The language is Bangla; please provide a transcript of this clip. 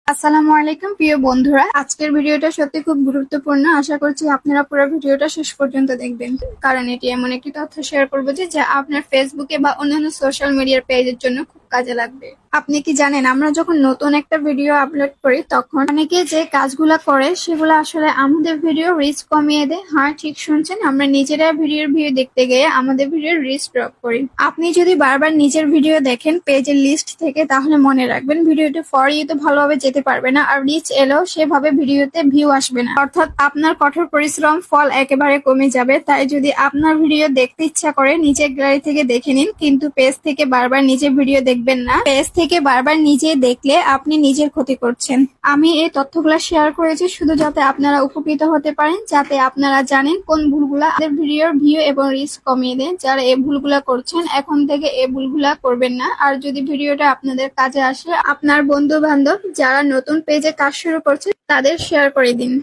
আসসালামু আলাইকুম প্রিয় বন্ধুরা, আজকের ভিডিওটা সত্যি খুব গুরুত্বপূর্ণ। আশা করছি আপনারা পুরো ভিডিওটা শেষ পর্যন্ত দেখবেন, কারণ এটি এমন একটি তথ্য শেয়ার করবো যে যা আপনার ফেসবুকে বা অন্যান্য সোশ্যাল মিডিয়ার পেজের জন্য খুব কাজে লাগবে। আপনি কি জানেন, আমরা যখন নতুন একটা ভিডিও আপলোড করি তখন অনেকে যে কাজগুলা করে সেগুলো আসলে আমাদের ভিডিও রিচ কমিয়ে দেয়। হ্যাঁ, ঠিক শুনছেন, আমরা নিজেরা ভিডিওর ভিউ দেখতে গিয়ে আমাদের ভিডিওর রিচ ড্রপ করি। আপনি যদি বারবার নিজের ভিডিও দেখেন পেজের লিস্ট থেকে, তাহলে মনে রাখবেন ভিডিওটি ফর ইউ তো ভালোভাবে যেতে পারবে না, আর রিচ এলেও সেভাবে ভিডিওতে ভিউ আসবে না। অর্থাৎ আপনার কঠোর পরিশ্রম ফল একেবারে কমে যাবে। তাই যদি আপনার ভিডিও দেখতে ইচ্ছা করে নিজের গ্যালারি থেকে দেখে নিন, কিন্তু পেজ থেকে বারবার নিজের ভিডিও দেখবেন না। পেজ থেকে বারবার নিজে দেখলে আপনি নিজের ক্ষতি করছেন। আমি এই তথ্যগুলো শেয়ার করেছি শুধু যাতে আপনারা উপকৃত হতে পারেন, যাতে আপনারা জানেন কোন ভুলগুলা আপনাদের ভিডিওর ভিউ এবং রিচ কমিয়ে দেন। যারা এই ভুলগুলা করছেন এখন থেকে এই ভুলগুলা করবেন না। আর যদি ভিডিওটা আপনাদের কাজে আসে, আপনার বন্ধু বান্ধব যারা নতুন পেজে কাজ শুরু করছে তাদের শেয়ার করে দিন।